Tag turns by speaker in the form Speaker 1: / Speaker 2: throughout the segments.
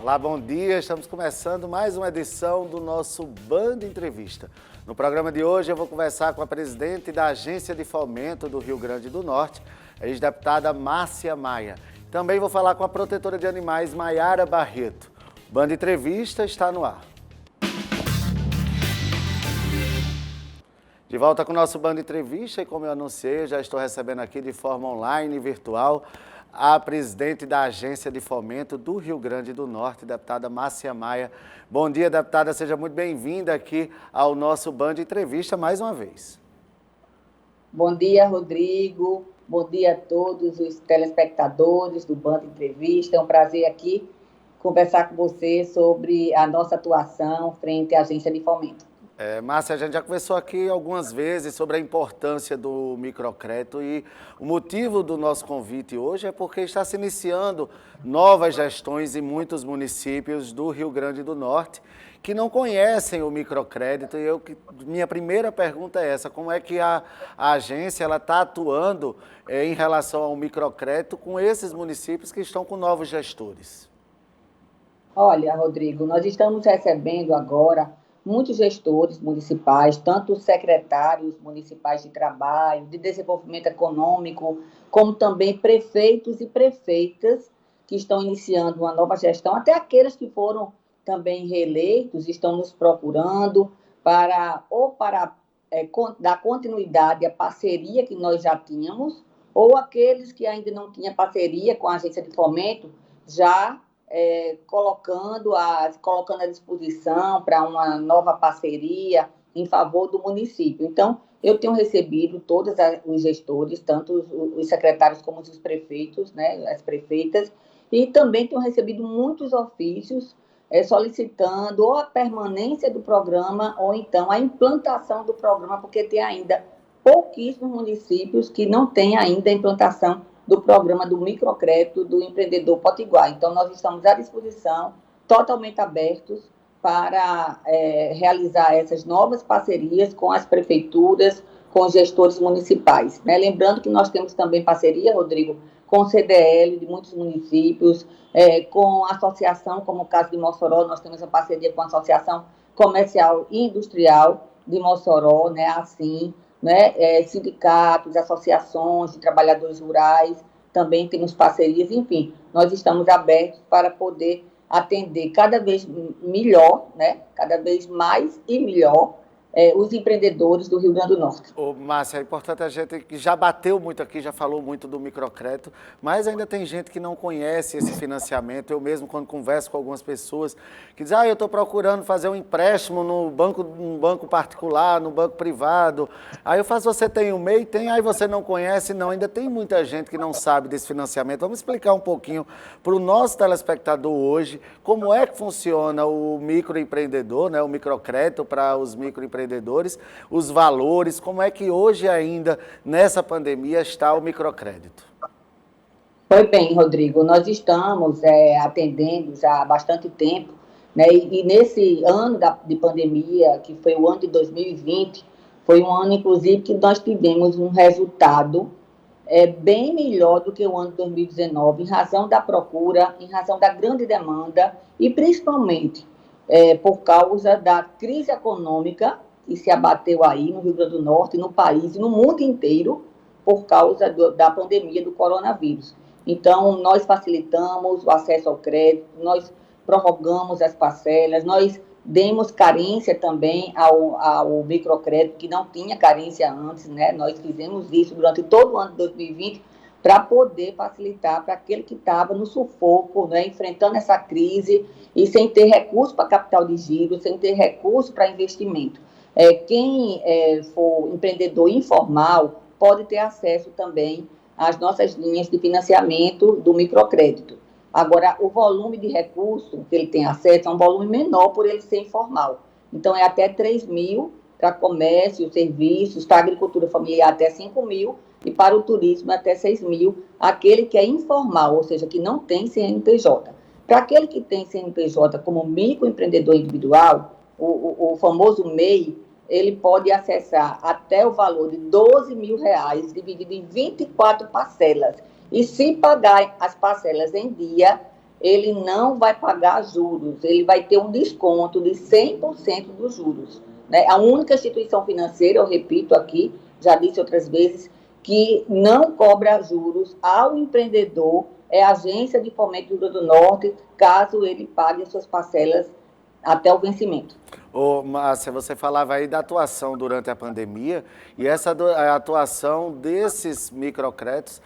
Speaker 1: Olá, bom dia. Estamos começando mais uma edição do nosso Band Entrevista. No programa de hoje eu vou conversar com a presidente da Agência de Fomento do Rio Grande do Norte, a ex-deputada Márcia Maia. Também vou falar com a protetora de animais, Maiara Barreto. O Band Entrevista está no ar. De volta com o nosso Band Entrevista e como eu anunciei, eu já estou recebendo aqui de forma online e virtual a presidente da Agência de Fomento do Rio Grande do Norte, deputada Márcia Maia. Bom dia, deputada, seja muito bem-vinda aqui ao nosso Band Entrevista mais uma vez.
Speaker 2: Bom dia, Rodrigo. Bom dia a todos os telespectadores do Band Entrevista. É um prazer aqui conversar com você sobre a nossa atuação frente à Agência de Fomento.
Speaker 1: Márcia, a gente já conversou aqui algumas vezes sobre a importância do microcrédito e o motivo do nosso convite hoje é porque está se iniciando novas gestões em muitos municípios do Rio Grande do Norte que não conhecem o microcrédito e minha primeira pergunta é essa, como é que a agência está atuando em relação ao microcrédito com esses municípios que estão com novos gestores?
Speaker 2: Olha, Rodrigo, nós estamos recebendo agora muitos gestores municipais, tanto secretários municipais de trabalho, de desenvolvimento econômico, como também prefeitos e prefeitas que estão iniciando uma nova gestão, até aqueles que foram também reeleitos, estão nos procurando para dar continuidade à parceria que nós já tínhamos, ou aqueles que ainda não tinham parceria com a Agência de Fomento, já colocando à disposição para uma nova parceria em favor do município. Então, eu tenho recebido todos os gestores, tanto os secretários como os prefeitos, né, as prefeitas, e também tenho recebido muitos ofícios solicitando ou a permanência do programa ou então a implantação do programa, porque tem ainda pouquíssimos municípios que não têm ainda a implantação do programa do microcrédito do empreendedor potiguar. Então, nós estamos à disposição, totalmente abertos para realizar essas novas parcerias com as prefeituras, com os gestores municipais. Né? Lembrando que nós temos também parceria, Rodrigo, com o CDL de muitos municípios, com a associação, como o caso de Mossoró, nós temos a parceria com a Associação Comercial e Industrial de Mossoró, né? Assim, né, sindicatos, associações de trabalhadores rurais, também temos parcerias, enfim, nós estamos abertos para poder atender cada vez melhor, né, cada vez mais e melhor os empreendedores do Rio Grande do Norte.
Speaker 1: Márcia, é importante a gente que já bateu muito aqui, já falou muito do microcrédito, mas ainda tem gente que não conhece esse financiamento. Eu mesmo, quando converso com algumas pessoas, que dizem, eu estou procurando fazer um empréstimo num banco particular, no banco privado. Aí eu faço, você tem o MEI? Tem, aí você não conhece? Não, ainda tem muita gente que não sabe desse financiamento. Vamos explicar um pouquinho para o nosso telespectador hoje, como é que funciona o microempreendedor, né, o microcrédito para os microempreendedores, os valores, como é que hoje ainda, nessa pandemia, está o microcrédito?
Speaker 2: Pois bem, Rodrigo, nós estamos atendendo já há bastante tempo, né, e nesse ano de pandemia, que foi o ano de 2020, foi um ano, inclusive, que nós tivemos um resultado bem melhor do que o ano de 2019, em razão da procura, em razão da grande demanda e, principalmente, por causa da crise econômica que se abateu aí no Rio Grande do Norte, no país e no mundo inteiro, por causa da pandemia do coronavírus. Então, nós facilitamos o acesso ao crédito, nós prorrogamos as parcelas, nós demos carência também ao microcrédito, que não tinha carência antes, né? Nós fizemos isso durante todo o ano de 2020 para poder facilitar para aquele que estava no sufoco, né? Enfrentando essa crise e sem ter recurso para capital de giro, sem ter recurso para investimento. Quem for empreendedor informal pode ter acesso também às nossas linhas de financiamento do microcrédito. Agora, o volume de recurso que ele tem acesso é um volume menor por ele ser informal. Então, é até 3 mil para comércio, serviços, para a agricultura familiar até 5 mil e para o turismo até 6 mil, aquele que é informal, ou seja, que não tem CNPJ. Para aquele que tem CNPJ como microempreendedor individual, o famoso MEI, ele pode acessar até o valor de R$12 mil, dividido em 24 parcelas. E se pagar as parcelas em dia, ele não vai pagar juros, ele vai ter um desconto de 100% dos juros. Né? A única instituição financeira, eu repito aqui, já disse outras vezes, que não cobra juros ao empreendedor é a Agência de Fomento do Rio Grande do Norte, caso ele pague as suas parcelas até o vencimento.
Speaker 1: Ô, Márcia, você falava aí da atuação durante a pandemia e essa a atuação desses microcréditos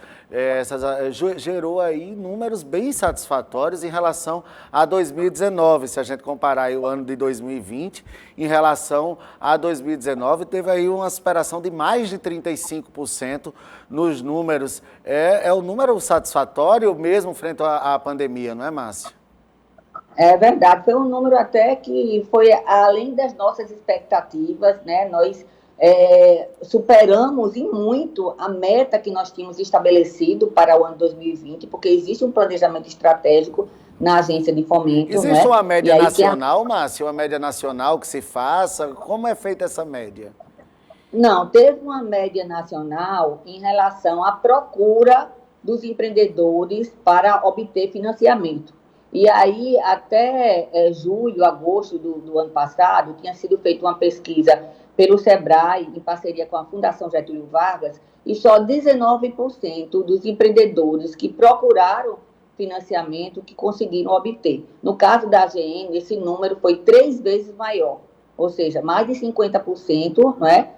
Speaker 1: gerou aí números bem satisfatórios em relação a 2019. Se a gente comparar aí o ano de 2020 em relação a 2019, teve aí uma superação de mais de 35% nos números. É o número satisfatório mesmo frente à pandemia, não é, Márcia?
Speaker 2: É verdade, foi um número até que foi além das nossas expectativas, né? Nós superamos em muito a meta que nós tínhamos estabelecido para o ano 2020, porque existe um planejamento estratégico na agência de fomento.
Speaker 1: Existe, né? Uma média nacional,
Speaker 2: a...
Speaker 1: Márcia? Uma média nacional que se faça? Como é feita essa média?
Speaker 2: Não, teve uma média nacional em relação à procura dos empreendedores para obter financiamento. E aí, até julho, agosto do ano passado, tinha sido feita uma pesquisa pelo SEBRAE, em parceria com a Fundação Getúlio Vargas, e só 19% dos empreendedores que procuraram financiamento que conseguiram obter. No caso da AGN, esse número foi 3 vezes maior, ou seja, mais de 50%, não é?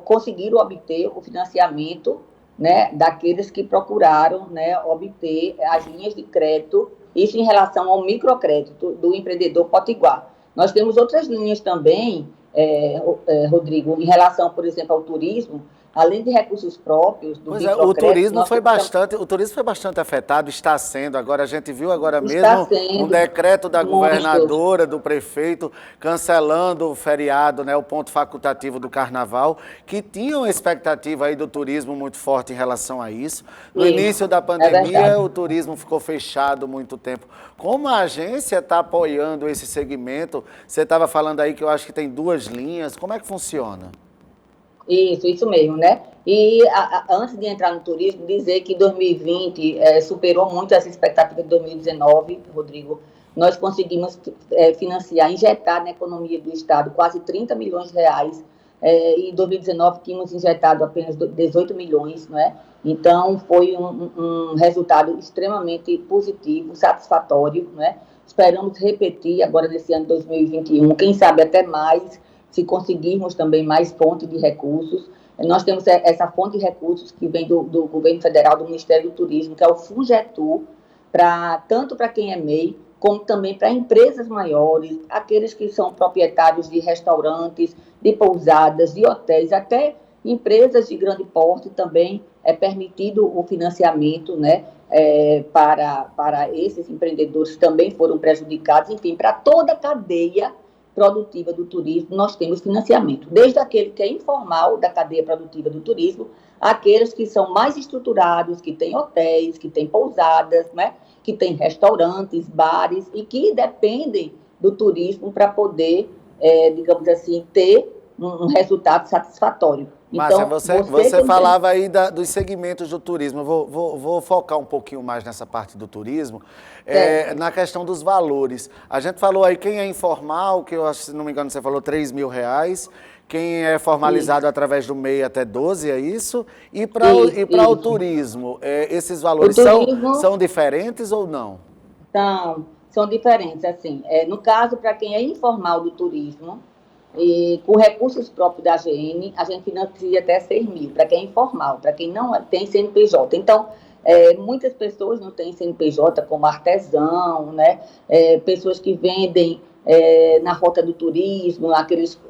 Speaker 2: Conseguiram obter o financiamento, né, daqueles que procuraram, né, obter as linhas de crédito, isso em relação ao microcrédito do empreendedor potiguar. Nós temos outras linhas também, Rodrigo, em relação, por exemplo, ao turismo, além de recursos próprios do microcrédito...
Speaker 1: O turismo foi bastante afetado, está sendo. Agora, a gente viu agora mesmo um decreto da governadora, do prefeito, cancelando o feriado, né, o ponto facultativo do carnaval, que tinha uma expectativa aí do turismo muito forte em relação a isso. No início da pandemia, o turismo ficou fechado muito tempo. Como a agência está apoiando esse segmento? Você estava falando aí que eu acho que tem 2 linhas. Como é que funciona?
Speaker 2: Isso mesmo, né? E antes de entrar no turismo, dizer que 2020 superou muito essa expectativa de 2019, Rodrigo. Nós conseguimos financiar, injetar na economia do Estado quase 30 milhões de reais. E em 2019 tínhamos injetado apenas 18 milhões, não é? Então, foi um resultado extremamente positivo, satisfatório, não é? Esperamos repetir agora nesse ano de 2021, quem sabe até mais, se conseguirmos também mais fonte de recursos. Nós temos essa fonte de recursos que vem do governo federal, do Ministério do Turismo, que é o FUNGETU, tanto para quem é MEI, como também para empresas maiores, aqueles que são proprietários de restaurantes, de pousadas, de hotéis, até empresas de grande porte também é permitido o financiamento, né, para esses empreendedores que também foram prejudicados. Enfim, para toda a cadeia produtiva do turismo, nós temos financiamento, desde aquele que é informal da cadeia produtiva do turismo, aqueles que são mais estruturados, que têm hotéis, que têm pousadas, né, que têm restaurantes, bares e que dependem do turismo para poder, digamos assim, ter um resultado satisfatório.
Speaker 1: Márcia, você falava aí dos segmentos do turismo. Vou focar um pouquinho mais nessa parte do turismo, na questão dos valores. A gente falou aí, quem é informal, que eu acho, se não me engano, você falou R$3 mil. Quem é formalizado através do MEI até 12, é isso? E para o turismo, esses valores são diferentes ou não?
Speaker 2: São diferentes, assim. No caso, para quem é informal do turismo, e com recursos próprios da AGN, a gente financia até 6 mil, para quem é informal, para quem não tem CNPJ. Então, muitas pessoas não têm CNPJ, como artesão, né? Pessoas que vendem na rota do turismo, aqueles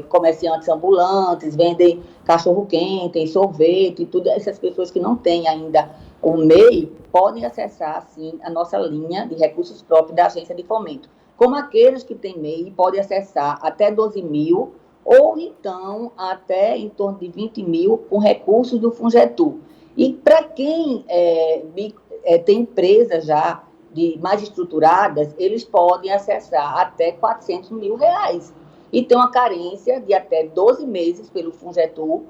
Speaker 2: comerciantes ambulantes, vendem cachorro-quente, sorvete, tudo. Essas pessoas que não têm ainda o MEI podem acessar, sim, a nossa linha de recursos próprios da Agência de Fomento. Como aqueles que têm MEI podem acessar até 12 mil ou então até em torno de 20 mil com recursos do FUNGETU. E para quem tem empresas já mais estruturadas, eles podem acessar até 400 mil reais. E tem uma carência de até 12 meses pelo FUNGETU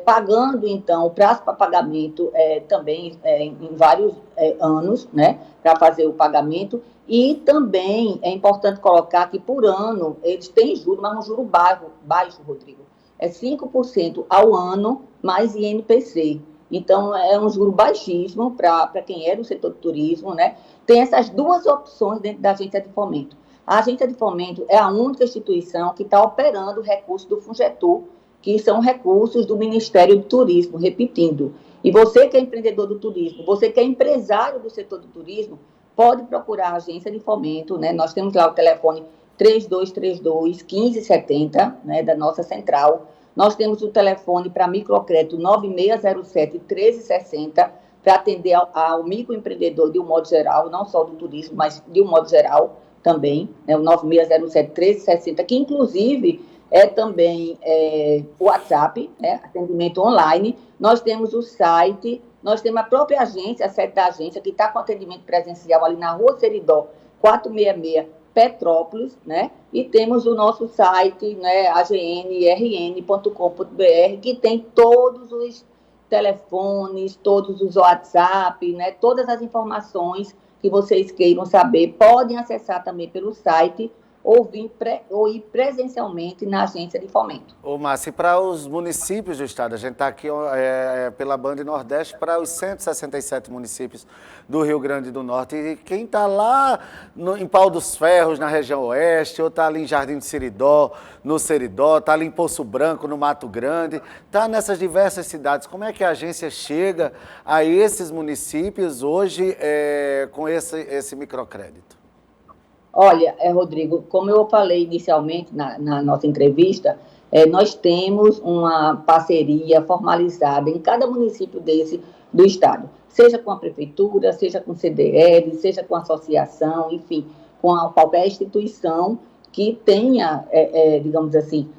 Speaker 2: pagando, então, o prazo para pagamento também em vários anos, né, para fazer o pagamento. E também é importante colocar que, por ano, eles têm juros, mas um juro baixo, Rodrigo. É 5% ao ano, mais INPC. Então, é um juro baixíssimo para quem é do setor do turismo, né? Tem essas duas opções dentro da agência de fomento. A agência de fomento é a única instituição que está operando recursos do FUNGETUR, que são recursos do Ministério do Turismo, repetindo. E você que é empreendedor do turismo, você que é empresário do setor do turismo, pode procurar a agência de fomento, né? Nós temos lá o telefone 3232-1570, né, da nossa central. Nós temos o telefone para microcrédito 9607-1360, para atender ao microempreendedor de um modo geral, não só do turismo, mas de um modo geral também, né, o 9607-1360, que inclusive é também o WhatsApp, né, atendimento online. Nós temos o site, nós temos a própria agência, a sede da agência, que está com atendimento presencial ali na Rua Seridó, 466, Petrópolis, né? E temos o nosso site, né, agnrn.com.br, que tem todos os telefones, todos os WhatsApp, né, todas as informações que vocês queiram saber, podem acessar também pelo site ou ir presencialmente na agência de fomento.
Speaker 1: Ô, Márcia, e para os municípios do estado, a gente está aqui pela Band Nordeste para os 167 municípios do Rio Grande do Norte. E quem está lá em Pau dos Ferros, na região oeste, ou está ali em Jardim do Seridó, no Seridó, está ali em Poço Branco, no Mato Grande, está nessas diversas cidades. Como é que a agência chega a esses municípios hoje com esse microcrédito?
Speaker 2: Olha, Rodrigo, como eu falei inicialmente na nossa entrevista, nós temos uma parceria formalizada em cada município desse do estado, seja com a prefeitura, seja com o CDL, seja com a associação, enfim, com qualquer instituição que tenha, digamos assim,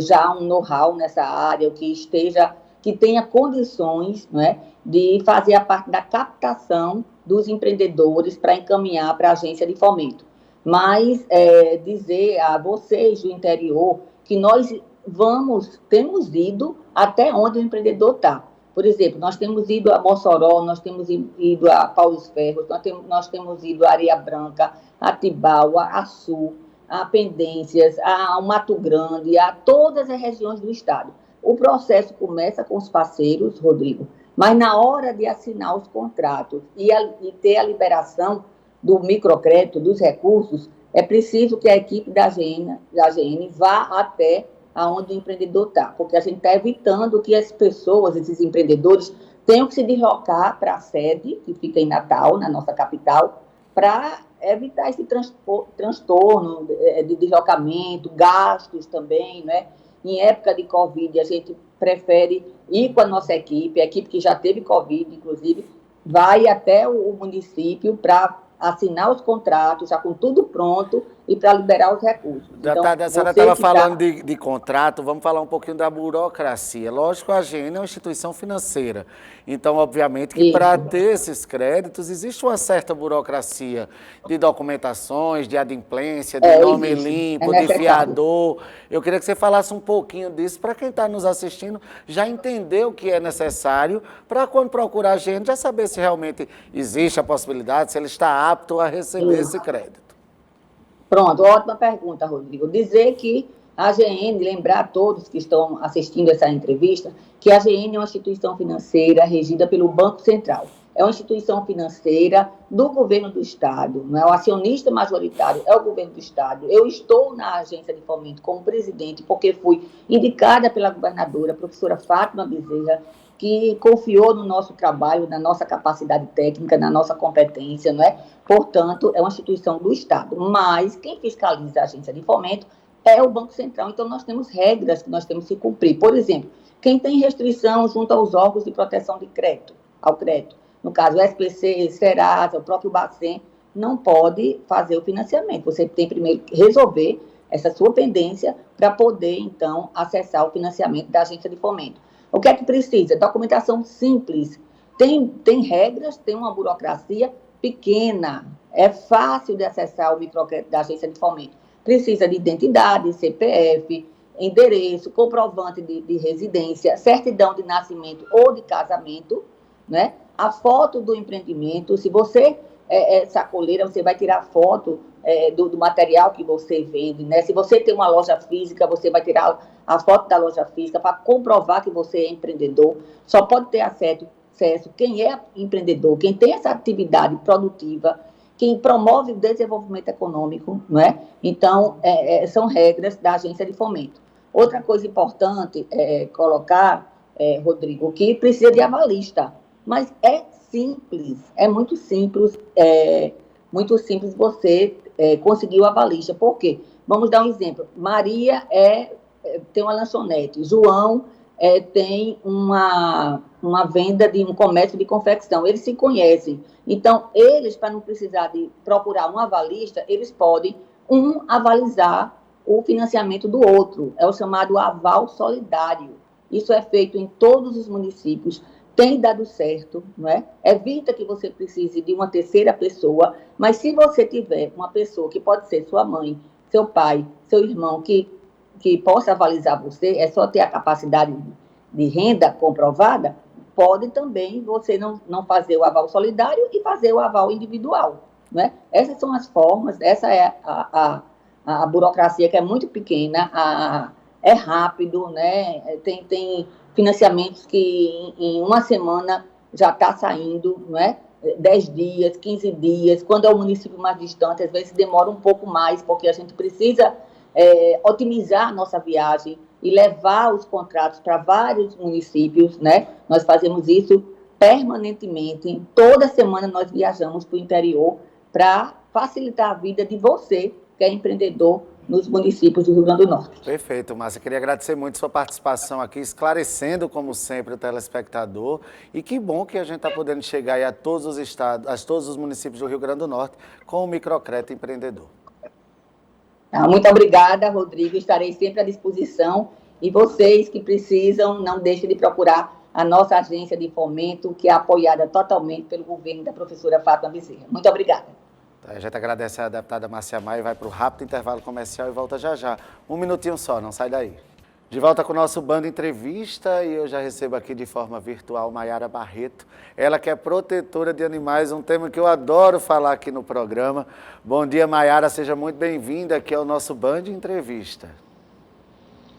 Speaker 2: já um know-how nessa área, que tenha condições, não é, de fazer a parte da captação dos empreendedores para encaminhar para a agência de fomento. Mas dizer a vocês do interior que nós temos ido até onde o empreendedor está. Por exemplo, nós temos ido a Mossoró, nós temos ido a Pau dos Ferros, nós temos ido a Areia Branca, a Tibau, a Açu, a Pendências, ao Mato Grande, a todas as regiões do estado. O processo começa com os parceiros, Rodrigo, mas na hora de assinar os contratos e ter a liberação do microcrédito, dos recursos, é preciso que a equipe da AGN vá até aonde o empreendedor está, porque a gente está evitando que as pessoas, esses empreendedores, tenham que se deslocar para a sede, que fica em Natal, na nossa capital, para evitar esse transtorno de deslocamento, gastos também, né? Em época de Covid, a gente prefere ir com a nossa equipe, a equipe que já teve Covid, inclusive, vai até o município para assinar os contratos, já com tudo pronto, e para liberar os recursos.
Speaker 1: Então, a senhora estava falando de contrato, vamos falar um pouquinho da burocracia. Lógico, a AGN é uma instituição financeira, então, obviamente, que para ter esses créditos, existe uma certa burocracia de documentações, de adimplência, de nome limpo, de fiador. Eu queria que você falasse um pouquinho disso, para quem está nos assistindo já entender o que é necessário, para quando procurar a AGN, já saber se realmente existe a possibilidade, se ele está apto a receber esse crédito.
Speaker 2: Pronto, ótima pergunta, Rodrigo. Dizer que a AGN, lembrar a todos que estão assistindo essa entrevista, que a AGN é uma instituição financeira regida pelo Banco Central. É uma instituição financeira do governo do Estado, não é? O acionista majoritário é o governo do Estado. Eu estou na agência de fomento como presidente porque fui indicada pela governadora, a professora Fátima Bezerra, que confiou no nosso trabalho, na nossa capacidade técnica, na nossa competência, não é? Portanto, é uma instituição do Estado. Mas quem fiscaliza a agência de fomento é o Banco Central. Então, nós temos regras que nós temos que cumprir. Por exemplo, quem tem restrição junto aos órgãos de proteção de crédito, ao crédito, no caso, o SPC, Serasa, o próprio Bacen, não pode fazer o financiamento. Você tem primeiro que resolver essa sua pendência para poder, então, acessar o financiamento da agência de fomento. O que é que precisa? Documentação simples. Tem regras, tem uma burocracia pequena. É fácil de acessar o microcrédito da agência de fomento. Precisa de identidade, CPF, endereço, comprovante de residência, certidão de nascimento ou de casamento, né? A foto do empreendimento. Se você é sacoleira, você vai tirar foto do material que você vende, né? Se você tem uma loja física, você vai tirar a foto da loja física para comprovar que você é empreendedor. Só pode ter acesso quem é empreendedor, quem tem essa atividade produtiva, quem promove o desenvolvimento econômico, não é? Então, são regras da agência de fomento. Outra coisa importante colocar, Rodrigo, que precisa de avalista, mas é simples, é muito simples você conseguir o avalista. Por quê? Vamos dar um exemplo. Maria tem uma lanchonete, João tem uma venda de um comércio de confecção, eles se conhecem. Então, eles, para não precisar de procurar um avalista, eles podem avalizar o financiamento do outro. É o chamado aval solidário. Isso é feito em todos os municípios, tem dado certo, não é? Evita que você precise de uma terceira pessoa, mas se você tiver uma pessoa que pode ser sua mãe, seu pai, seu irmão, que possa avalizar você, é só ter a capacidade de renda comprovada, pode também você não fazer o aval solidário e fazer o aval individual, né? Essas são as formas, essa é a burocracia, que é muito pequena, é rápido, né? Tem financiamentos que em uma semana já está saindo, não é? 10 dias, 15 dias, quando é o município mais distante, às vezes demora um pouco mais, porque a gente precisa otimizar a nossa viagem e levar os contratos para vários municípios, né? Nós fazemos isso permanentemente. Toda semana nós viajamos para o interior para facilitar a vida de você, que é empreendedor nos municípios do Rio Grande do Norte.
Speaker 1: Perfeito, Márcia. Queria agradecer muito sua participação aqui, esclarecendo, como sempre, o telespectador. E que bom que a gente está podendo chegar aí a todos os estados, a todos os municípios do Rio Grande do Norte, com o Microcrédito Empreendedor.
Speaker 2: Muito obrigada, Rodrigo. Estarei sempre à disposição. E vocês que precisam, não deixem de procurar a nossa agência de fomento, que é apoiada totalmente pelo governo da professora Fátima Bezerra. Muito obrigada.
Speaker 1: A gente agradece a deputada Márcia Maia, vai para o rápido intervalo comercial e volta já já. Um minutinho só, não sai daí. De volta com o nosso Band Entrevista e eu já recebo aqui de forma virtual Maiara Barreto. Ela que é protetora de animais, um tema que eu adoro falar aqui no programa. Bom dia, Maiara, seja muito bem-vinda aqui ao nosso Band Entrevista.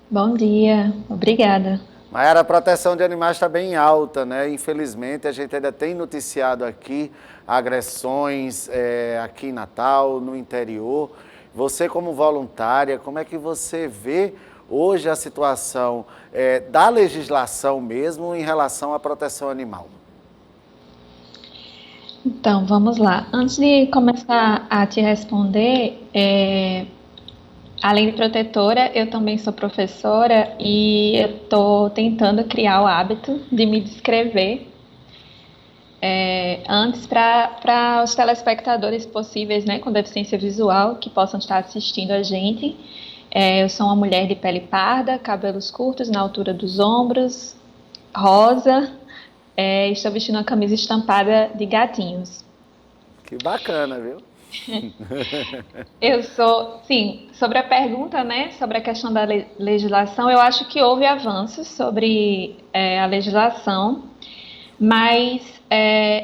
Speaker 3: Bom dia, obrigada.
Speaker 1: Maiara, a proteção de animais está bem alta, né? Infelizmente, a gente ainda tem noticiado aqui agressões aqui em Natal, no interior. Você, como voluntária, como é que você vê hoje a situação da legislação mesmo em relação à proteção animal?
Speaker 3: Então, vamos lá. Antes de começar a te responder, além de protetora, eu também sou professora e eu estou tentando criar o hábito de me descrever antes para os telespectadores possíveis, né, com deficiência visual, que possam estar assistindo a gente. Eu sou uma mulher de pele parda, cabelos curtos na altura dos ombros, rosa, estou vestindo uma camisa estampada de gatinhos.
Speaker 1: Que bacana, viu?
Speaker 3: Eu sou, sim, sobre a pergunta, né, sobre a questão da legislação, eu acho que houve avanços sobre a legislação, mas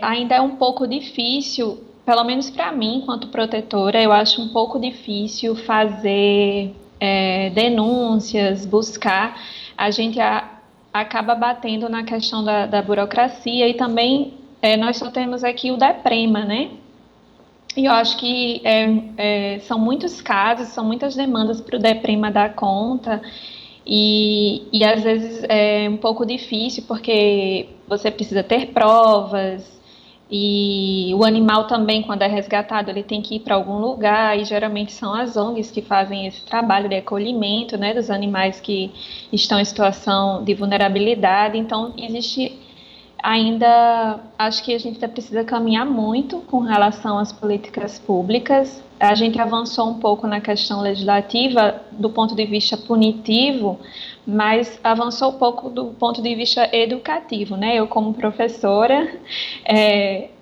Speaker 3: ainda é um pouco difícil, pelo menos para mim, enquanto protetora, eu acho um pouco difícil fazer denúncias, buscar. A gente acaba batendo na questão da burocracia e também nós só temos aqui o DEPREMA, né? E eu acho que são muitos casos, são muitas demandas para o DEPREMA dar conta e às vezes é um pouco difícil porque você precisa ter provas e o animal também, quando é resgatado, ele tem que ir para algum lugar e geralmente são as ONGs que fazem esse trabalho de acolhimento, né, dos animais que estão em situação de vulnerabilidade. Então, existe ainda, acho que a gente precisa caminhar muito com relação às políticas públicas. A gente avançou um pouco na questão legislativa do ponto de vista punitivo, mas avançou um pouco do ponto de vista educativo, né? Eu, como professora,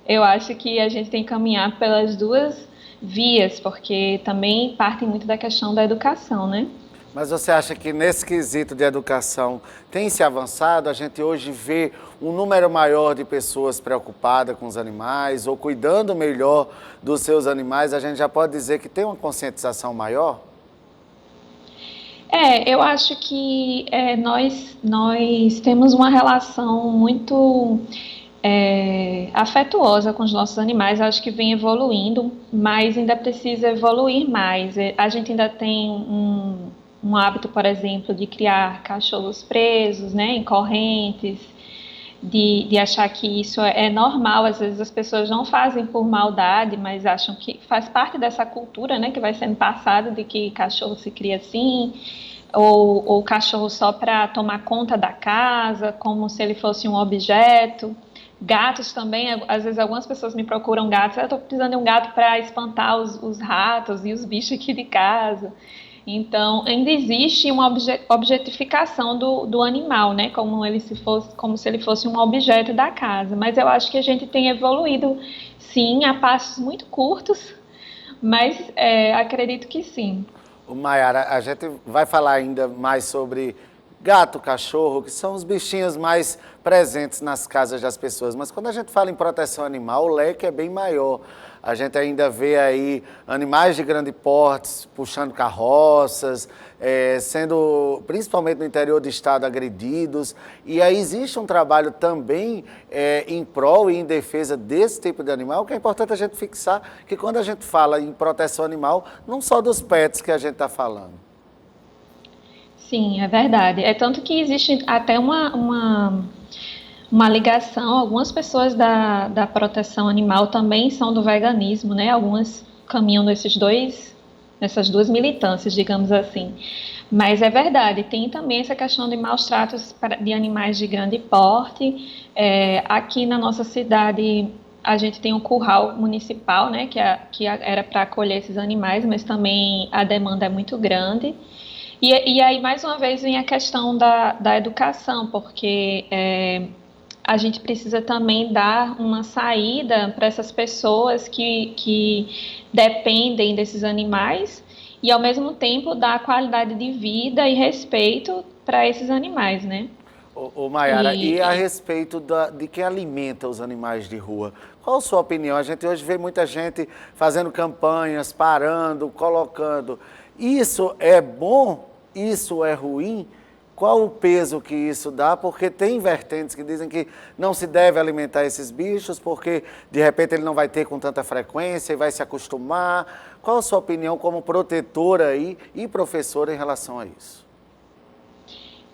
Speaker 3: eu acho que a gente tem que caminhar pelas duas vias, porque também parte muito da questão da educação, né?
Speaker 1: Mas você acha que nesse quesito de educação tem se avançado? A gente hoje vê um número maior de pessoas preocupadas com os animais ou cuidando melhor dos seus animais. A gente já pode dizer que tem uma conscientização maior?
Speaker 3: Eu acho que nós temos uma relação muito afetuosa com os nossos animais. Acho que vem evoluindo, mas ainda precisa evoluir mais. A gente ainda tem um hábito, por exemplo, de criar cachorros presos, né, em correntes, de achar que isso é normal. Às vezes as pessoas não fazem por maldade, mas acham que faz parte dessa cultura, né, que vai sendo passada de que cachorro se cria assim, ou cachorro só para tomar conta da casa, como se ele fosse um objeto. Gatos também, às vezes algumas pessoas me procuram gatos, eu estou precisando de um gato para espantar os ratos e os bichos aqui de casa. Então, ainda existe uma objetificação do animal, né? Como se ele fosse um objeto da casa. Mas eu acho que a gente tem evoluído, sim, a passos muito curtos, mas acredito que sim.
Speaker 1: Mayara, a gente vai falar ainda mais sobre gato, cachorro, que são os bichinhos mais presentes nas casas das pessoas. Mas quando a gente fala em proteção animal, o leque é bem maior. A gente ainda vê aí animais de grande porte puxando carroças, sendo, principalmente no interior do estado, agredidos. E aí existe um trabalho também em prol e em defesa desse tipo de animal, que é importante a gente fixar que quando a gente fala em proteção animal, não só dos pets que a gente está falando.
Speaker 3: Sim, é verdade. É tanto que existe até uma ligação. Algumas pessoas da proteção animal também são do veganismo, né? Algumas caminham nessas duas militâncias, digamos assim. Mas é verdade, tem também essa questão de maus tratos de animais de grande porte. Aqui na nossa cidade, a gente tem um curral municipal, né? Que era para acolher esses animais, mas também a demanda é muito grande. E aí, mais uma vez, vem a questão da educação, porque a gente precisa também dar uma saída para essas pessoas que dependem desses animais e, ao mesmo tempo, dar qualidade de vida e respeito para esses animais, né?
Speaker 1: Mayara, e a respeito de quem alimenta os animais de rua, qual a sua opinião? A gente hoje vê muita gente fazendo campanhas, parando, colocando. Isso é bom? Isso é ruim? Qual o peso que isso dá? Porque tem vertentes que dizem que não se deve alimentar esses bichos, porque de repente ele não vai ter com tanta frequência e vai se acostumar. Qual a sua opinião como protetora aí e professora em relação a isso?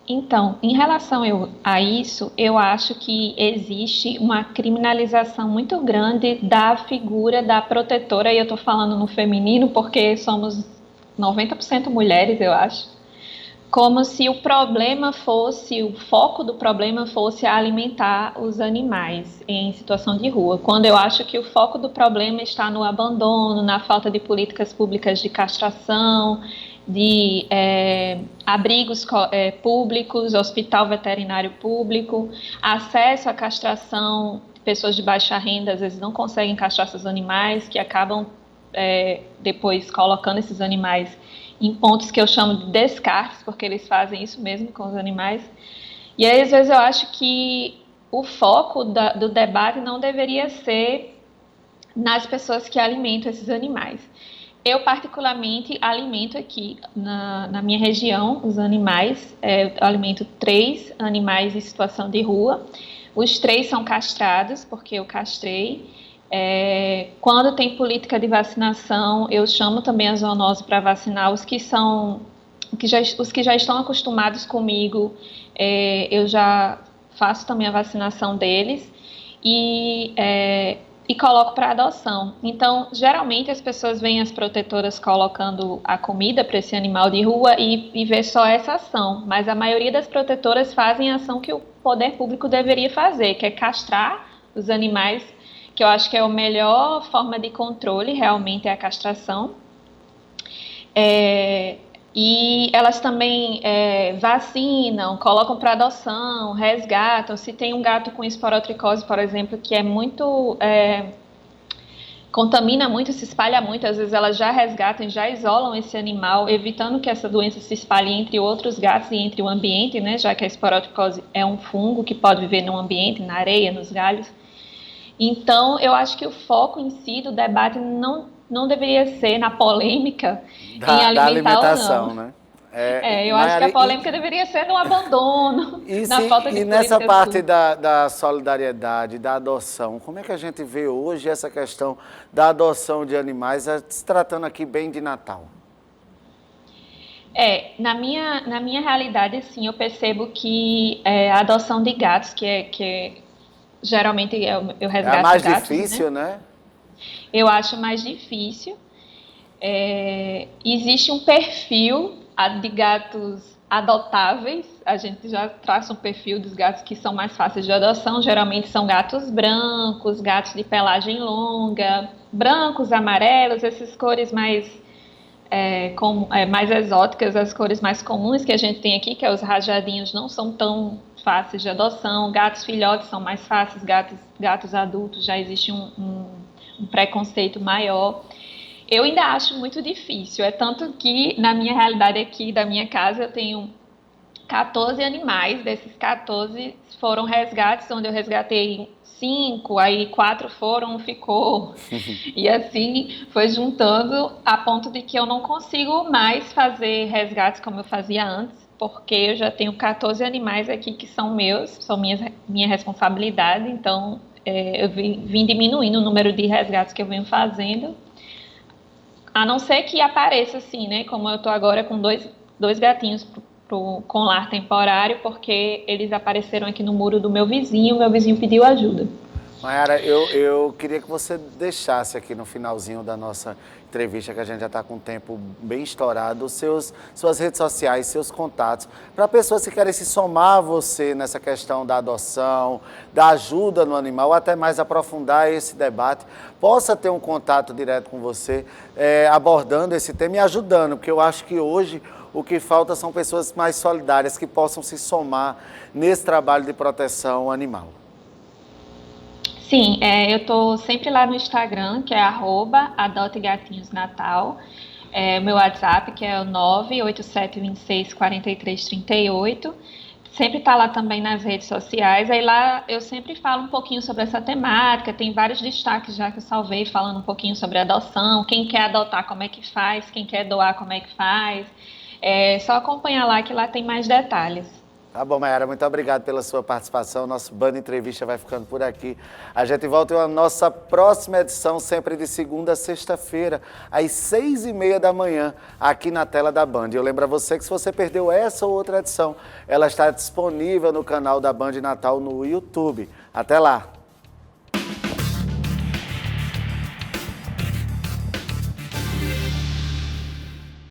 Speaker 3: Então, em relação a isso, eu acho que existe uma criminalização muito grande da figura da protetora, e eu estou falando no feminino porque somos 90% mulheres, eu acho, como se o foco do problema fosse alimentar os animais em situação de rua, quando eu acho que o foco do problema está no abandono, na falta de políticas públicas de castração, de abrigos públicos, hospital veterinário público, acesso à castração. Pessoas de baixa renda às vezes não conseguem castrar seus animais, que acabam depois colocando esses animais em pontos que eu chamo de descartes, porque eles fazem isso mesmo com os animais. E aí, às vezes, eu acho que o foco do debate não deveria ser nas pessoas que alimentam esses animais. Eu, particularmente, alimento aqui na minha região os animais. Eu alimento 3 animais em situação de rua. Os 3 são castrados, porque eu castrei. Quando tem política de vacinação, eu chamo também a zoonose para vacinar os que já estão acostumados comigo. Eu já faço também a vacinação deles e coloco para adoção. Então, geralmente as pessoas veem as protetoras colocando a comida para esse animal de rua e vê só essa ação, mas a maioria das protetoras fazem a ação que o poder público deveria fazer, que é castrar os animais, que eu acho que é a melhor forma de controle, realmente, é a castração. E elas também vacinam, colocam para adoção, resgatam. Se tem um gato com esporotricose, por exemplo, que é muito contamina muito, se espalha muito, às vezes elas já resgatam, já isolam esse animal, evitando que essa doença se espalhe entre outros gatos e entre o ambiente, né, já que a esporocticose é um fungo que pode viver no ambiente, na areia, nos galhos. Então, eu acho que o foco em si do debate não deveria ser na polêmica em alimentar
Speaker 1: Da alimentação,
Speaker 3: ou não.
Speaker 1: né?
Speaker 3: Eu acho que a polêmica deveria ser no abandono, na falta de
Speaker 1: e nessa
Speaker 3: políticas
Speaker 1: parte
Speaker 3: públicas.
Speaker 1: da solidariedade, da adoção, como é que a gente vê hoje essa questão da adoção de animais, se tratando aqui bem de Natal?
Speaker 3: Na minha realidade, assim, eu percebo que a adoção de gatos, geralmente eu
Speaker 1: É a
Speaker 3: resgato
Speaker 1: mais
Speaker 3: gatos,
Speaker 1: difícil,
Speaker 3: né?
Speaker 1: né?
Speaker 3: Eu acho mais difícil. Existe um perfil de gatos adotáveis, a gente já traça um perfil dos gatos que são mais fáceis de adoção, geralmente são gatos brancos, gatos de pelagem longa, brancos, amarelos, essas cores mais exóticas, as cores mais comuns que a gente tem aqui, que é os rajadinhos, não são tão fáceis de adoção, gatos filhotes são mais fáceis, gatos adultos já existe um preconceito maior. Eu ainda acho muito difícil, é tanto que na minha realidade aqui da minha casa eu tenho 14 animais, desses 14 foram resgates, onde eu resgatei 5, aí 4 foram, um ficou, e assim foi juntando a ponto de que eu não consigo mais fazer resgates como eu fazia antes, porque eu já tenho 14 animais aqui que são meus, são minha responsabilidade, então eu vim diminuindo o número de resgates que eu venho fazendo. A não ser que apareça assim, né? Como eu tô agora com dois gatinhos com lar temporário, porque eles apareceram aqui no muro do meu vizinho pediu ajuda.
Speaker 1: Mayara, eu queria que você deixasse aqui no finalzinho da nossa entrevista, que a gente já está com o tempo bem estourado, suas redes sociais, seus contatos, para pessoas que querem se somar a você nessa questão da adoção, da ajuda no animal, ou até mais aprofundar esse debate, possa ter um contato direto com você, abordando esse tema e ajudando, porque eu acho que hoje o que falta são pessoas mais solidárias que possam se somar nesse trabalho de proteção animal.
Speaker 3: Sim, eu estou sempre lá no Instagram, que é @adotegatinhosnatal. Meu WhatsApp, que é o 987264338. Sempre está lá também nas redes sociais. Aí lá eu sempre falo um pouquinho sobre essa temática. Tem vários destaques já que eu salvei falando um pouquinho sobre adoção. Quem quer adotar, como é que faz? Quem quer doar, como é que faz? É só acompanhar lá que lá tem mais detalhes.
Speaker 1: Tá bom, Mayara, muito obrigado pela sua participação. Nosso Band Entrevista vai ficando por aqui. A gente volta na nossa próxima edição, sempre de segunda a sexta-feira, às 6h30 da manhã, aqui na tela da Band. Eu lembro a você que se você perdeu essa ou outra edição, ela está disponível no canal da Band Natal no YouTube. Até lá!